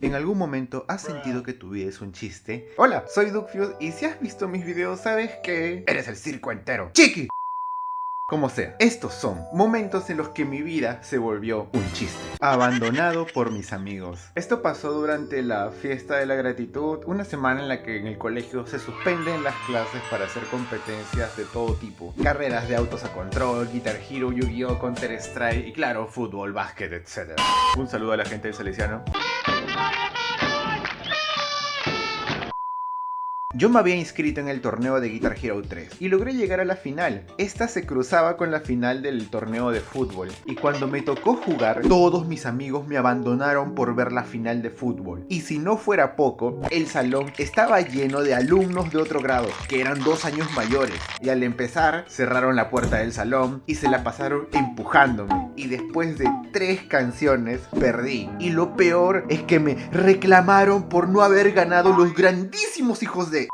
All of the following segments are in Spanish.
¿En algún momento has sentido que tu vida es un chiste? Hola, soy Duckfuse y si has visto mis videos sabes que eres el circo entero. ¡Chiqui! Como sea, estos son momentos en los que mi vida se volvió un chiste, abandonado por mis amigos. Esto pasó durante la fiesta de la gratitud, una semana en la que en el colegio se suspenden las clases para hacer competencias de todo tipo. Carreras de autos a control, Guitar Hero, Yu-Gi-Oh, Counter Strike y claro, fútbol, básquet, etc. Un saludo a la gente del Salesiano. Yo me había inscrito en el torneo de Guitar Hero 3 y logré llegar a la final. Esta se cruzaba con la final del torneo de fútbol y cuando me tocó jugar, todos mis amigos me abandonaron por ver la final de fútbol. Y si no fuera poco, el salón estaba lleno de alumnos de otro grado, que eran 2 años mayores. Y al empezar, cerraron la puerta del salón y se la pasaron empujándome. Y después de 3 canciones, perdí. Y lo peor es que me reclamaron por no haber ganado los grandísimos hijos de...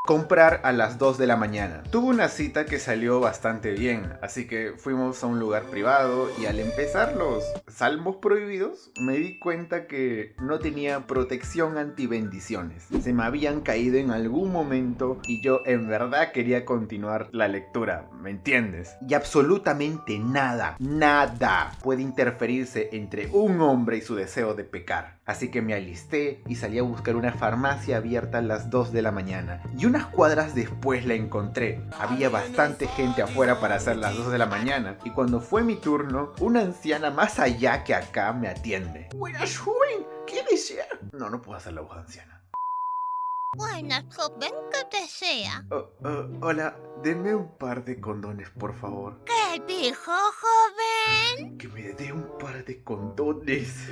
comprar a las 2 de la mañana. Tuve una cita que salió bastante bien, así que fuimos a un lugar privado y al empezar los salmos prohibidos me di cuenta que no tenía protección anti bendiciones. Se me habían caído en algún momento y yo en verdad quería continuar la lectura, ¿me entiendes? Y absolutamente nada puede interferirse entre un hombre y su deseo de pecar. Así que me alisté y salí a buscar una farmacia abierta a las 2 de la mañana. Y unas cuadras después la encontré. Había bastante gente afuera para hacer las 2 de la mañana. Y cuando fue mi turno, una anciana más allá que acá me atiende. Buenas, joven, ¿qué desea? No puedo hacer la voz de anciana. Buenas, joven, ¿qué desea? Hola, deme un par de condones, por favor. ¿Qué dijo, joven? Que me dé un par de condones.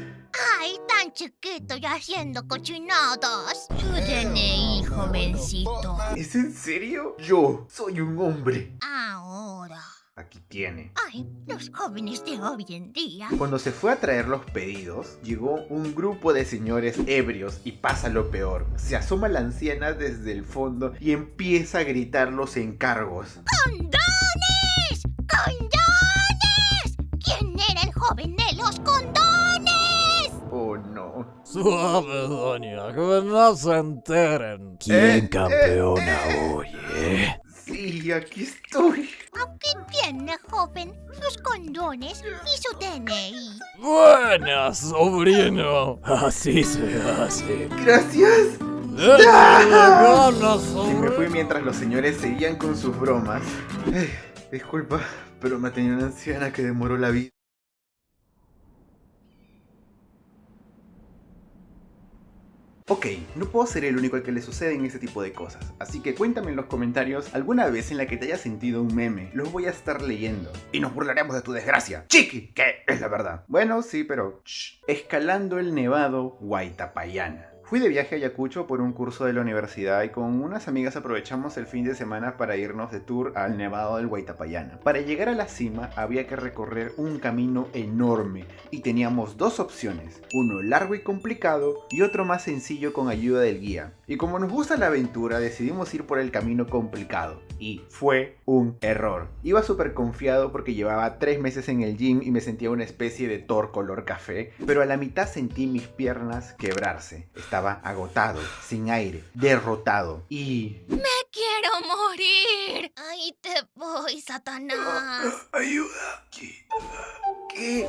Ay, tan chiquito y haciendo cochinadas. Su DNI, jovencito. ¿Es en serio? Yo soy un hombre. Ahora. Aquí tiene. Ay, los jóvenes de hoy en día. Cuando se fue a traer los pedidos, llegó un grupo de señores ebrios y pasa lo peor. Se asoma la anciana desde el fondo y empieza a gritar los encargos. ¡Condones! ¡Condones! ¿Quién era el joven de los condones? Oh no. Suave, doña, que no se enteren. ¿Quién campeona hoy, Sí, aquí estoy. Aquí tiene, joven, sus condones y su DNI. Buenas, sobrino. Así se hace. Gracias. ¡Échale ganas, Y me sobrino! fui mientras los señores seguían con sus bromas. Disculpa, pero me tenía una anciana que demoró la vida. Ok, no puedo ser el único al que le suceden ese tipo de cosas, así que cuéntame en los comentarios alguna vez en la que te hayas sentido un meme. Los voy a estar leyendo. Y nos burlaremos de tu desgracia. ¡Chiqui! Que es la verdad. Bueno, sí, pero... Shh. Escalando el nevado Huaytapallana. Fui de viaje a Ayacucho por un curso de la universidad y con unas amigas aprovechamos el fin de semana para irnos de tour al Nevado del Huaytapallana. Para llegar a la cima había que recorrer un camino enorme y teníamos 2 opciones, uno largo y complicado y otro más sencillo con ayuda del guía. Y como nos gusta la aventura decidimos ir por el camino complicado y fue un error. Iba súper confiado porque llevaba 3 meses en el gym y me sentía una especie de Thor color café, pero a la mitad sentí mis piernas quebrarse. Estaba agotado, sin aire, derrotado y... ¡Me quiero morir! ¡Ahí te voy, Satanás! ¡Ayuda! ¿Qué?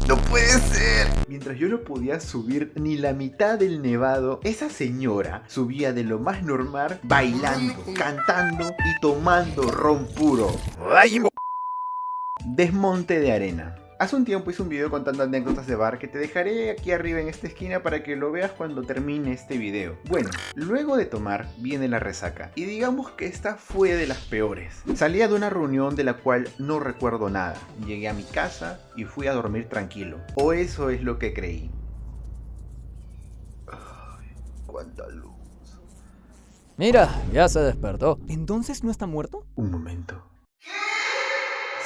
¡No puede ser! Mientras yo no podía subir ni la mitad del nevado, esa señora subía de lo más normal, bailando, cantando y tomando ron puro. Desmonte de arena. Hace un tiempo hice un video contando anécdotas de bar que te dejaré aquí arriba en esta esquina para que lo veas cuando termine este video. Bueno, luego de tomar viene la resaca y digamos que esta fue de las peores. Salía de una reunión de la cual no recuerdo nada. Llegué a mi casa y fui a dormir tranquilo. O eso es lo que creí. Ay, cuánta luz. Mira, ya se despertó. ¿Entonces no está muerto? Un momento.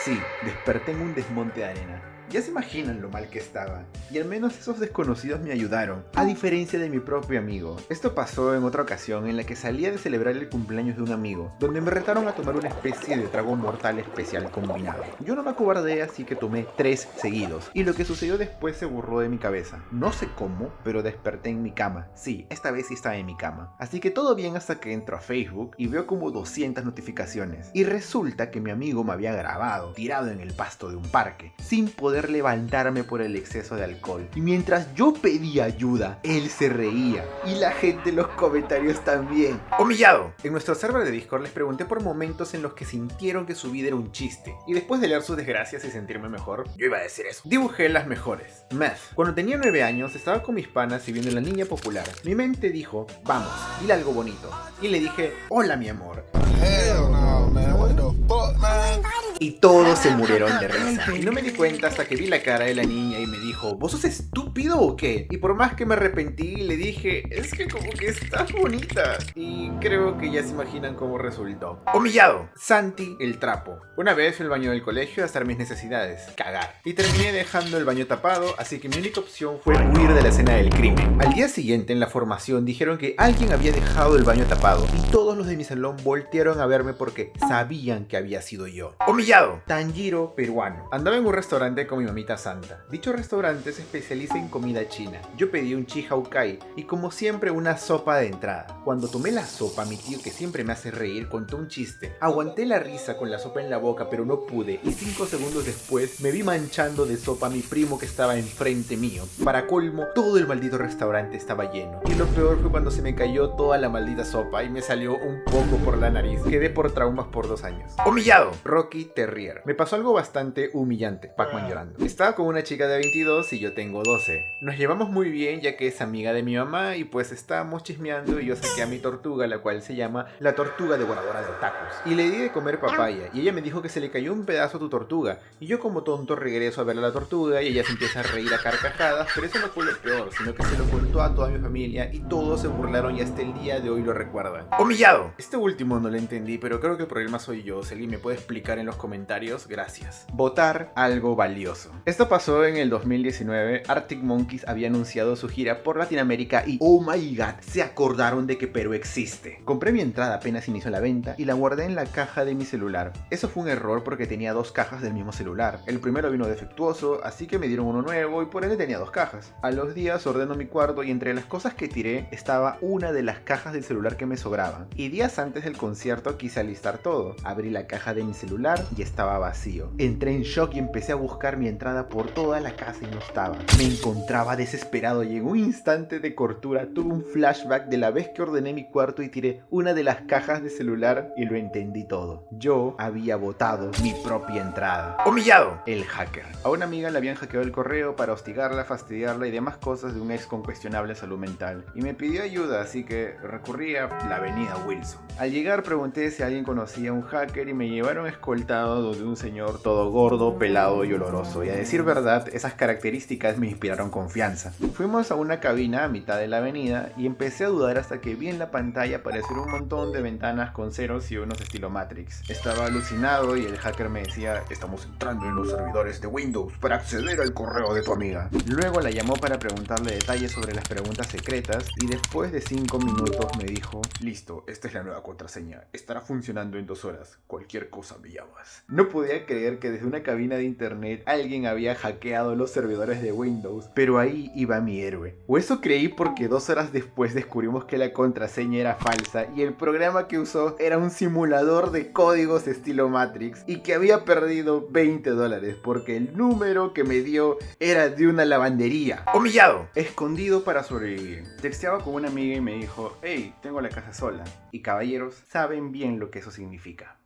Sí, desperté en un desmonte de arena. Ya se imaginan lo mal que estaba, y al menos esos desconocidos me ayudaron, a diferencia de mi propio amigo. Esto pasó en otra ocasión en la que salía de celebrar el cumpleaños de un amigo, donde me retaron a tomar una especie de trago mortal especial combinado. Yo no me acobardé, así que tomé 3 seguidos, y lo que sucedió después se borró de mi cabeza. No sé cómo, pero desperté en mi cama. Sí, esta vez sí estaba en mi cama. Así que todo bien hasta que entro a Facebook y veo como 200 notificaciones. Y resulta que mi amigo me había grabado, tirado en el pasto de un parque, sin poder levantarme por el exceso de alcohol. Y mientras yo pedía ayuda, él se reía. Y la gente en los comentarios también. ¡Humillado! En nuestro server de Discord les pregunté por momentos en los que sintieron que su vida era un chiste. Y después de leer sus desgracias y sentirme mejor, yo iba a decir eso. Dibujé las mejores. Meth. Cuando tenía 9 años, estaba con mis panas y viendo La Niña Popular. Mi mente dijo, vamos, dile algo bonito. Y le dije, hola mi amor. Hell no, man. What the fuck, man? Y todos se murieron de risa. Y no me di cuenta hasta que vi la cara de la niña y me dijo, ¿vos sos estúpido o qué? Y por más que me arrepentí, le dije, es que como que estás bonita. Y creo que ya se imaginan cómo resultó. ¡Humillado! Santi el trapo. Una vez fui al baño del colegio a hacer mis necesidades, cagar. Y terminé dejando el baño tapado, así que mi única opción fue huir de la escena del crimen. Al día siguiente en la formación dijeron que alguien había dejado el baño tapado y todos los de mi salón voltearon a verme porque sabían que había sido yo. ¡Humillado! Tanjiro peruano. Andaba en un restaurante con mi mamita santa. Dicho restaurante se especializa en comida china. Yo pedí un chi hao kai y como siempre una sopa de entrada. Cuando tomé la sopa, mi tío que siempre me hace reír contó un chiste. Aguanté la risa con la sopa en la boca pero no pude y 5 segundos después me vi manchando de sopa a mi primo que estaba enfrente mío. Para colmo, todo el maldito restaurante estaba lleno. Y lo peor fue cuando se me cayó toda la maldita sopa y me salió un poco por la nariz. Quedé por traumas por 2 años. ¡Humillado! Rocky Terrier. Me pasó algo bastante humillante. Pac-Man llorando. Estaba con una chica de 22 y yo tengo 12. Nos llevamos muy bien ya que es amiga de mi mamá y pues estábamos chismeando y yo saqué a mi tortuga, la cual se llama la tortuga devoradora de tacos. Y le di de comer papaya y ella me dijo que se le cayó un pedazo a tu tortuga. Y yo como tonto regreso a ver a la tortuga y ella se empieza a reír a carcajadas, pero eso no fue lo peor, sino que se lo contó a toda mi familia y todos se burlaron y hasta el día de hoy lo recuerdan. ¡Humillado! Este último no lo entendí, pero creo que el problema soy yo. Si alguien me puede explicar en los comentarios, gracias. Votar algo valioso. Esto pasó en el 2019. Arctic Monkeys había anunciado su gira por Latinoamérica y oh my god, se acordaron de que Perú existe. Compré mi entrada apenas inició la venta y la guardé en la caja de mi celular. Eso fue un error porque tenía 2 cajas del mismo celular. El primero vino defectuoso, así que me dieron uno nuevo y por ende tenía 2 cajas. A los días ordeno mi cuarto y entre las cosas que tiré estaba una de las cajas del celular que me sobraban. Y días antes del concierto quise alistar todo. Abrí la caja de mi celular y estaba vacío. Entré en shock y empecé a buscar mi entrada por toda la casa y no estaba. Me encontraba desesperado y en un instante de cortura tuve un flashback de la vez que ordené mi cuarto y tiré una de las cajas de celular y lo entendí todo. Yo había botado mi propia entrada. ¡Humillado! El hacker. A una amiga le habían hackeado el correo para hostigarla, fastidiarla y demás cosas de un ex con cuestionable salud mental. Y me pidió ayuda, así que recurrí a la avenida Wilson. Al llegar pregunté si alguien conocía a un hacker y me llevaron escoltado donde un señor todo gordo, pelado y oloroso. Y a decir verdad, esas características me inspiraron confianza. Fuimos a una cabina a mitad de la avenida y empecé a dudar hasta que vi en la pantalla aparecer un montón de ventanas con ceros y unos estilo Matrix. Estaba alucinado y el hacker me decía, estamos entrando en los servidores de Windows para acceder al correo de tu amiga. Luego la llamó para preguntarle detalles sobre las preguntas secretas y después de 5 minutos me dijo, listo, esta es la nueva contraseña, estará funcionando en 2 horas, cualquier cosa me llamas. No podía creer que desde una cabina de internet alguien había hackeado los servidores de Windows, pero ahí iba mi héroe. O eso creí porque 2 horas después descubrimos que la contraseña era falsa y el programa que usó era un simulador de códigos estilo Matrix y que había perdido $20 porque el número que me dio era de una lavandería. ¡Humillado! Escondido para sobrevivir. Texteaba con una amiga y me dijo, hey, tengo la casa sola. Y caballeros, saben bien lo que eso significa.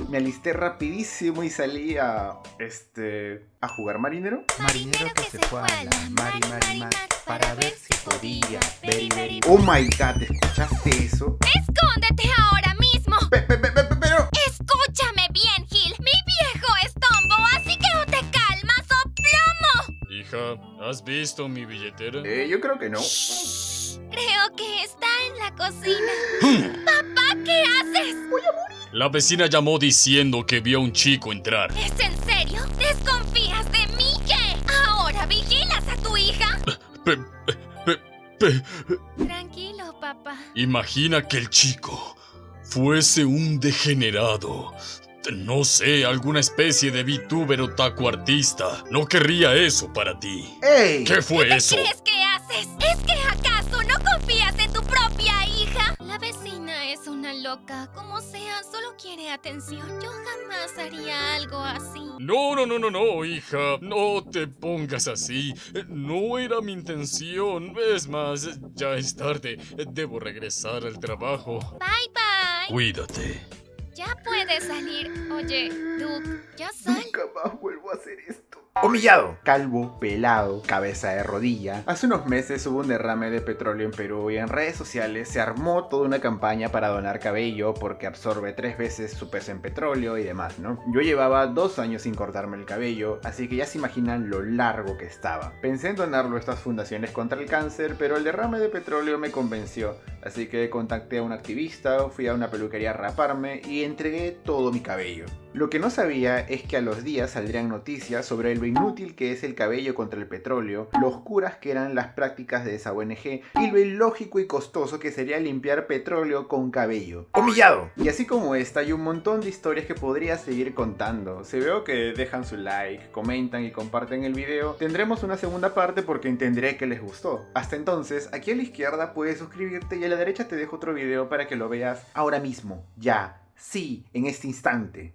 Me alisté rapidísimo y salí a jugar marinero. Marinero que se fue a la mar para ver si podía. Very. Oh my god, ¿escuchaste eso? ¡Escóndete ahora mismo! Pero... Escúchame bien, Gil. Mi viejo es tombo, así que o te calmas o plomo. Hija, ¿has visto mi billetera? Yo creo que no. Creo que está en la cocina. Papá, ¿qué haces? Voy a morir. La vecina llamó diciendo que vio a un chico entrar. ¿Es en serio? ¿Desconfías de mí? ¿Qué? ¿Ahora vigilas a tu hija? Pe- pe- pe- Tranquilo, papá. Imagina que el chico fuese un degenerado. No sé, alguna especie de VTuber o taco artista. No querría eso para ti. ¡Ey! ¿Qué fue eso? ¿Qué crees que haces? ¿Es que acaso no confías en tu propia hija? La vecina es una loca. Como sea, solo quiere atención. Yo jamás haría algo así. No, hija. No te pongas así. No era mi intención. Es más, ya es tarde. Debo regresar al trabajo. Bye, bye. Cuídate. Ya puedes salir. Oye, Duke, ya sal. Nunca más vuelvo a hacer esto. Humillado, calvo, pelado, cabeza de rodilla. Hace unos meses hubo un derrame de petróleo en Perú y en redes sociales se armó toda una campaña para donar cabello porque absorbe 3 veces su peso en petróleo y demás, ¿no? Yo llevaba 2 años sin cortarme el cabello, así que ya se imaginan lo largo que estaba. Pensé en donarlo a estas fundaciones contra el cáncer, pero el derrame de petróleo me convenció, así que contacté a un activista, fui a una peluquería a raparme y entregué todo mi cabello. Lo que no sabía es que a los días saldrían noticias sobre lo inútil que es el cabello contra el petróleo, lo oscuras que eran las prácticas de esa ONG y lo ilógico y costoso que sería limpiar petróleo con cabello. ¡Humillado! Y así como esta, hay un montón de historias que podría seguir contando. Si veo que dejan su like, comentan y comparten el video, tendremos una segunda parte porque entenderé que les gustó. Hasta entonces, aquí a la izquierda puedes suscribirte y a la derecha te dejo otro video para que lo veas ahora mismo, ya, sí, en este instante.